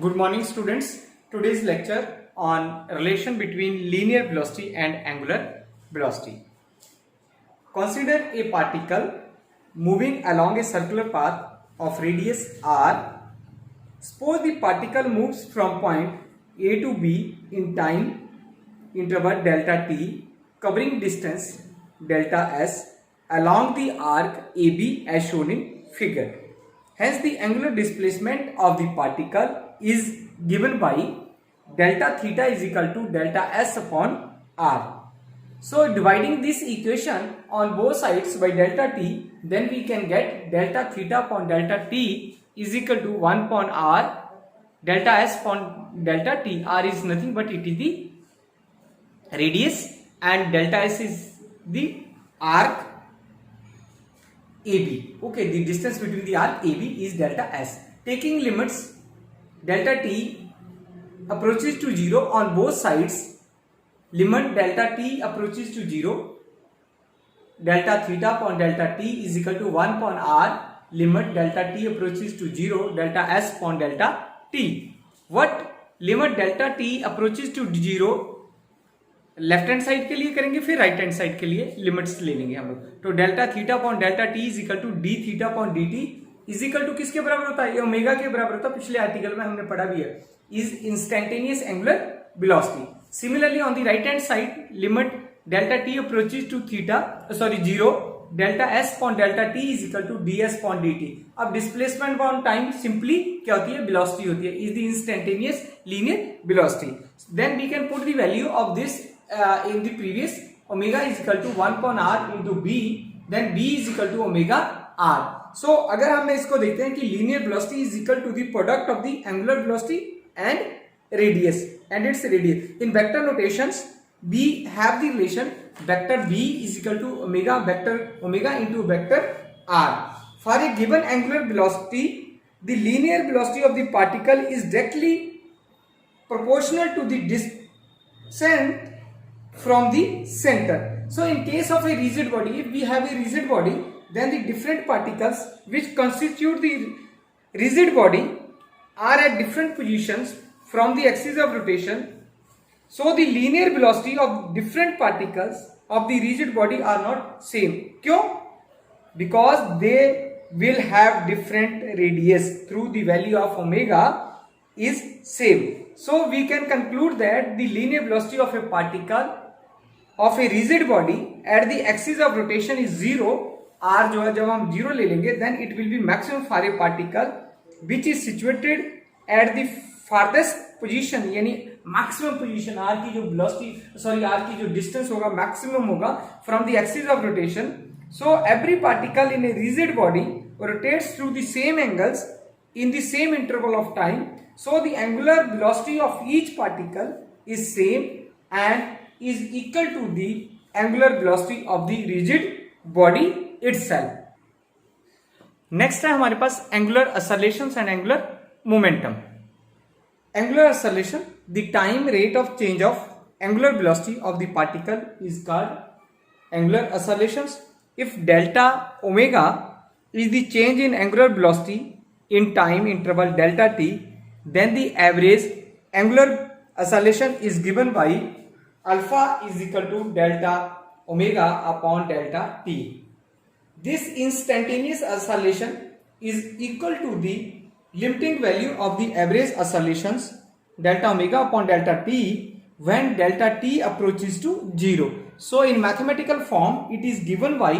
Good morning students. Today's lecture on relation between linear velocity and angular velocity. Consider a particle moving along a circular path of radius r. Suppose the particle moves from point A to B in time interval delta t, covering distance delta s along the arc AB as shown in figure. Hence the angular displacement of the particle is given by delta theta is equal to delta s upon r. So dividing this equation on both sides by delta t, then we can get delta theta upon delta t is equal to 1 upon r, delta s upon delta t. R is nothing but it is the radius and delta s is the arc AB. Okay, the distance between the arc AB is delta s. Taking limits delta t approaches to 0 on both sides, limit delta t approaches to 0, delta theta upon delta t is equal to 1 upon r, limit delta t approaches to 0, delta s upon delta t. What limit delta t approaches to 0 left hand side के लिए करेंगे, फिर right hand side के लिए limits ले लेंगे हम लोग. तो delta theta upon delta t is equal to d theta upon d t is equal to किसके बराबर होता है? ये ओमेगा के बराबर होता है. पिछले आर्टिकल में हमने पढ़ा भी है. Is instantaneous angular velocity. Similarly on the right hand side limit delta t approaches to theta zero, delta s upon delta t is equal to d s upon d t. अब displacement on time simply क्या होती है? Velocity होती है. Is the instantaneous linear velocity. Then we can put the value of this in the previous. Omega is equal to 1 upon r into b, then b is equal to omega r. So अगर हम इसको देखते हैं कि linear velocity is equal to the product of the angular velocity and radius and its radius. In vector notations we have the relation vector b is equal to omega vector omega into vector r. For a given angular velocity, the linear velocity of the particle is directly proportional to the distance from the center. So in case of a rigid body, if we have a rigid body, then the different particles which constitute the rigid body are at different positions from the axis of rotation. So the linear velocity of different particles of the rigid body are not same. Kyun? Because they will have different radius through the value of omega is same. So we can conclude that the linear velocity of a particle of a rigid body at the axis of rotation is 0. r जो है जब हम 0 ले लेंगे, then it will be maximum for a particle which is situated at the farthest position, यानी maximum position. r की जो velocity r की जो distance होगा maximum होगा from the axis of rotation. So every particle in a rigid body rotates through the same angles in the same interval of time. So the angular velocity of each particle is same and is equal to the angular velocity of the rigid body itself. Next है हमारे पास angular accelerations and angular momentum. Angular acceleration, the time rate of change of angular velocity of the particle is called angular accelerations. If delta omega is the change in angular velocity in time interval delta t, then the average angular acceleration is given by alpha is equal to delta omega upon delta t. This instantaneous acceleration is equal to the limiting value of the average accelerations delta omega upon delta t when delta t approaches to 0. So in mathematical form it is given by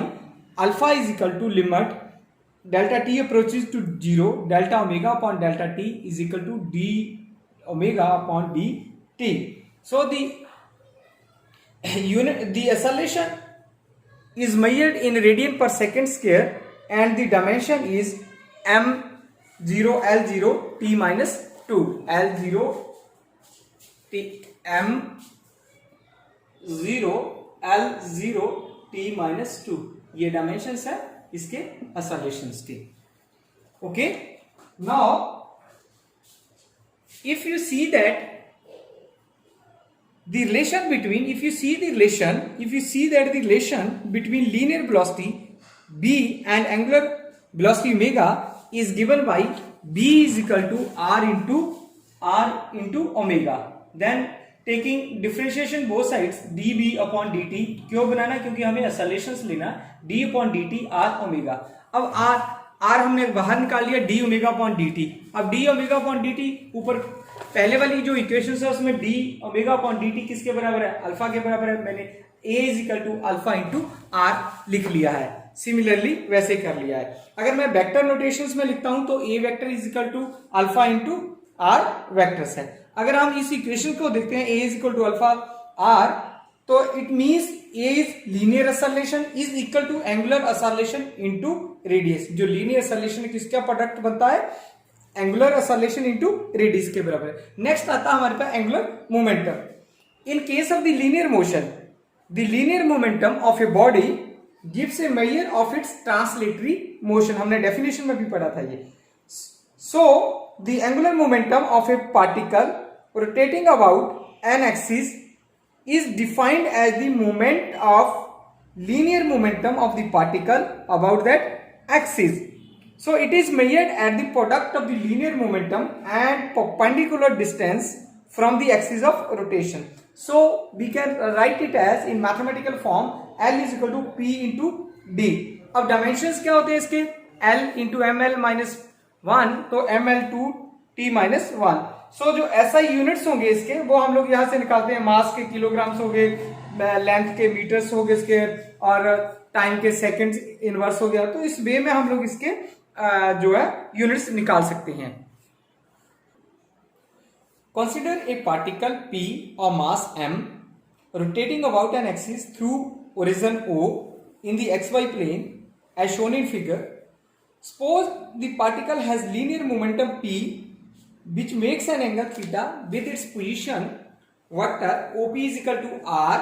alpha is equal to limit delta t approaches to 0, delta omega upon delta t is equal to d omega upon dt. So the acceleration is measured in radian per second square and the dimension is m0 l0 t minus 2. l0 t m0 l0 t minus 2 ये dimensions है इसके accelerations के. Okay, now if you see that the relation between, if you see that the relation between linear velocity b and angular velocity omega is given by b is equal to r into r into omega. Then taking differentiation both sides dB upon dt. क्यों बनाना? क्योंकि हमें एक्सेलरेशंस लेना d upon dt r omega. अब r हमने बाहर निकाल लिया d omega upon dt. अब d ओमेगा अपॉन dt ऊपर पहले वाली जो इक्वेशन है उसमें d ओमेगा अपॉन dt किसके बराबर है? अल्फा के बराबर है. मैंने a is equal to alpha into r लिख लिया है. सिमिलरली वैसे कर लिया है. अगर मैं वेक्टर नोटेशंस में लिखता हूं तो a vector is equal to alpha into r vectors है. अगर हम इस इक्वेशन को देखते हैं a is equal to alpha r, तो it means a is linear acceleration is equal to angular acceleration into radius. जो लीनियर एक्सेलरेशन किसका प्रोडक्ट बनता है? एंगुलर एक्सेलरेशन इनटू रेडियस के बराबर है. नेक्स्ट आता है हमारे पास angular momentum. In case of the linear motion, the linear momentum of a body gives a measure of its translatory motion. हमने डेफिनेशन में भी पढ़ा था ये. So the angular momentum of a particle rotating about an axis is defined as the moment of linear momentum of the particle about that axis. So it is measured at the product of the linear momentum and perpendicular distance from the axis of rotation. So we can write it as in mathematical form L is equal to P into D. अब dimensions क्या होते हैं इसके? L into ml minus 1, तो ml to T minus 1. सो जो SI units होंगे इसके वो हम लोग यहां से निकालते हैं. मास के किलोग्राम्स हो गए, लेंथ के मीटर्स हो गए इसके, और टाइम के सेकंड्स इनवर्स हो गया. तो इस वे में हम लोग इसके जो है यूनिट्स निकाल सकते हैं. कंसीडर ए पार्टिकल P और mass M rotating about an axis through origin O in the XY plane as shown in figure. Suppose the particle has linear momentum P which makes an angle theta with its position vector OP is equal to R.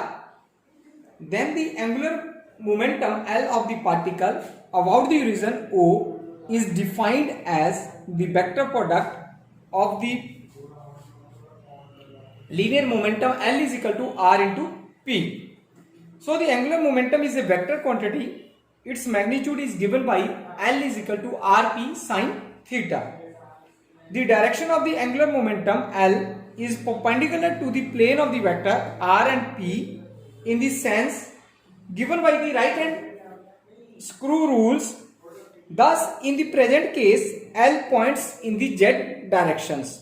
Then the angular momentum L of the particle about the origin O is defined as the vector product of the linear momentum L is equal to R into P. So the angular momentum is a vector quantity. Its magnitude is given by L is equal to RP sin theta. The direction of the angular momentum L is perpendicular to the plane of the vector R and P in the sense given by the right hand screw rules. Thus, in the present case, L points in the Z directions.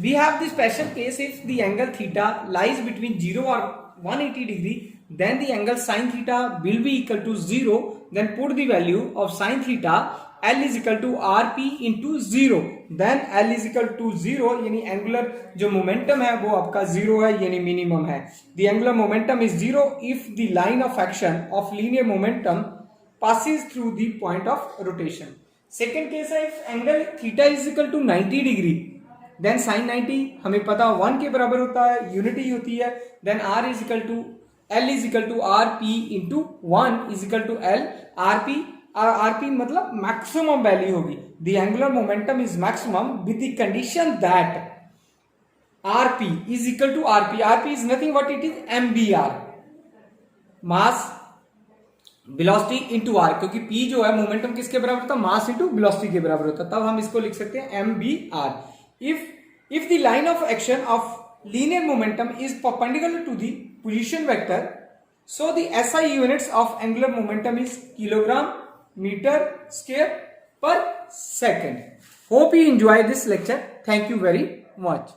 We have the special case if the angle theta lies between 0 or 180 degree, then the angle sin theta will be equal to 0. Then put the value of sin theta L is equal to RP into 0. Then L is equal to 0, यानी angular जो momentum है वो आपका 0 है, यानी minimum है. The angular momentum is 0 if the line of action of linear momentum passes through the point of rotation. Second case है if angle theta is equal to 90 degree, then sin 90 हमें पता 1 के बराबर होता है, यूनिटी होती है. Then R is equal to L is equal to RP into 1 is equal to L. RP मतलब मैक्सिमम वैल्यू होगी. The angular momentum is maximum with the condition that RP is equal to RP. RP is nothing but it is MBR, mass velocity into R, क्योंकि P जो है momentum किसके बराबर होता है? Mass into velocity के बराबर होता है. तब हम इसको लिख सकते हैं MBR. If the line of action of linear momentum is perpendicular to the position vector, so the SI units of angular momentum is kilogram meter square per second. Hope you enjoy this lecture. Thank you very much.